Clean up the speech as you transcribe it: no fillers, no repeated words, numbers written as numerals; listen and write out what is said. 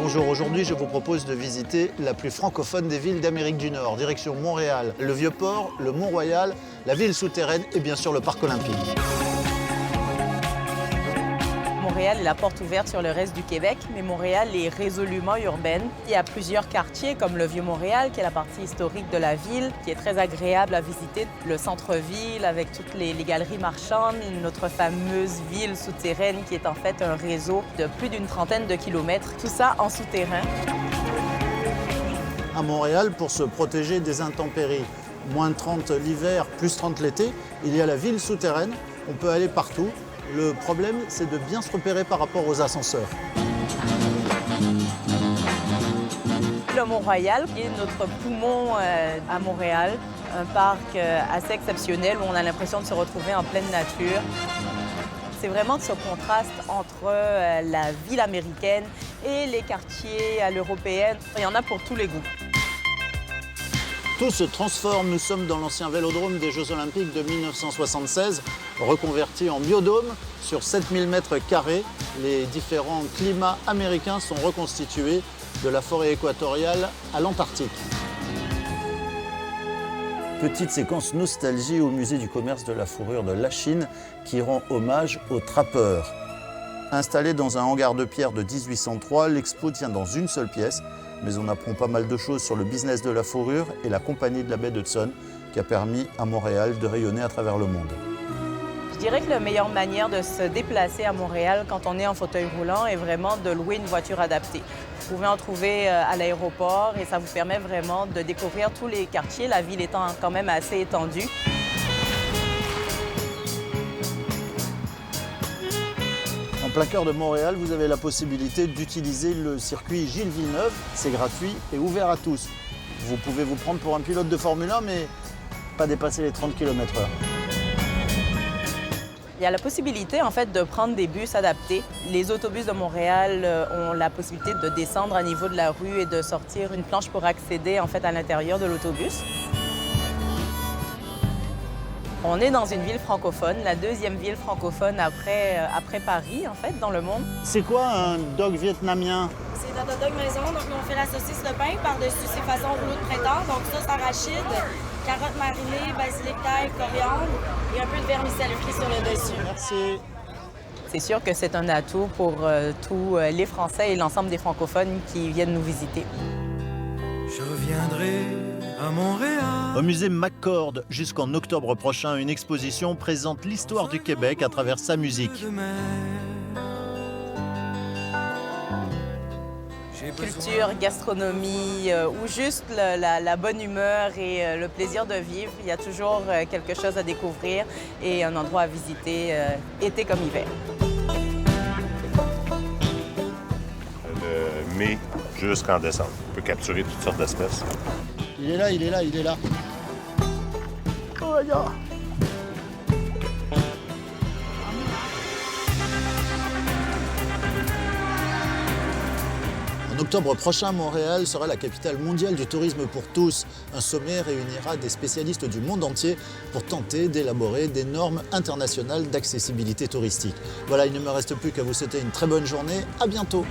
Bonjour, aujourd'hui je vous propose de visiter la plus francophone des villes d'Amérique du Nord, direction Montréal, le Vieux-Port, le Mont-Royal, la ville souterraine et bien sûr le Parc olympique. Montréal est la porte ouverte sur le reste du Québec, mais Montréal est résolument urbaine. Il y a plusieurs quartiers comme le Vieux-Montréal, qui est la partie historique de la ville, qui est très agréable à visiter. Le centre-ville avec toutes les galeries marchandes, notre fameuse ville souterraine qui est en fait un réseau de plus d'une trentaine de kilomètres, tout ça en souterrain. À Montréal, pour se protéger des intempéries, moins 30 l'hiver, plus 30 l'été, il y a la ville souterraine, on peut aller partout. Le problème, c'est de bien se repérer par rapport aux ascenseurs. Le Mont-Royal est notre poumon à Montréal, un parc assez exceptionnel où on a l'impression de se retrouver en pleine nature. C'est vraiment ce contraste entre la ville américaine et les quartiers à l'européenne. Il y en a pour tous les goûts. Tout se transforme, nous sommes dans l'ancien vélodrome des Jeux Olympiques de 1976, reconverti en biodôme sur 7000 m². Les différents climats américains sont reconstitués de la forêt équatoriale à l'Antarctique. Petite séquence nostalgie au musée du commerce de la fourrure de Lachine qui rend hommage aux trappeurs. Installé dans un hangar de pierre de 1803, l'expo tient dans une seule pièce, mais on apprend pas mal de choses sur le business de la fourrure et la compagnie de la baie d'Hudson qui a permis à Montréal de rayonner à travers le monde. Je dirais que la meilleure manière de se déplacer à Montréal quand on est en fauteuil roulant est vraiment de louer une voiture adaptée. Vous pouvez en trouver à l'aéroport et ça vous permet vraiment de découvrir tous les quartiers, la ville étant quand même assez étendue. En plein cœur de Montréal, vous avez la possibilité d'utiliser le circuit Gilles Villeneuve. C'est gratuit et ouvert à tous. Vous pouvez vous prendre pour un pilote de Formule 1, mais pas dépasser les 30 km/h. Il y a la possibilité en fait de prendre des bus adaptés. Les autobus de Montréal ont la possibilité de descendre à niveau de la rue et de sortir une planche pour accéder en fait à l'intérieur de l'autobus. On est dans une ville francophone, la deuxième ville francophone après Paris, en fait, dans le monde. C'est quoi un dog vietnamien? C'est notre hot dog maison, donc on fait la saucisse de pain par-dessus ses façons rouleau de printemps. Donc sauce arachide, carottes marinées, basilic, thyme, coriandre et un peu de vermicelle frit sur le dessus. Merci. C'est sûr que c'est un atout pour tous les Français et l'ensemble des francophones qui viennent nous visiter. Je reviendrai à Montréal. Au musée McCord, jusqu'en octobre prochain, une exposition présente l'histoire du Québec à travers sa musique. Culture, gastronomie ou juste la bonne humeur et le plaisir de vivre, il y a toujours quelque chose à découvrir et un endroit à visiter, été comme hiver. De mai jusqu'en décembre. On peut capturer toutes sortes d'espèces. Il est là, il est là, il est là. Oh, regarde. En octobre prochain, Montréal sera la capitale mondiale du tourisme pour tous. Un sommet réunira des spécialistes du monde entier pour tenter d'élaborer des normes internationales d'accessibilité touristique. Voilà, il ne me reste plus qu'à vous souhaiter une très bonne journée. À bientôt.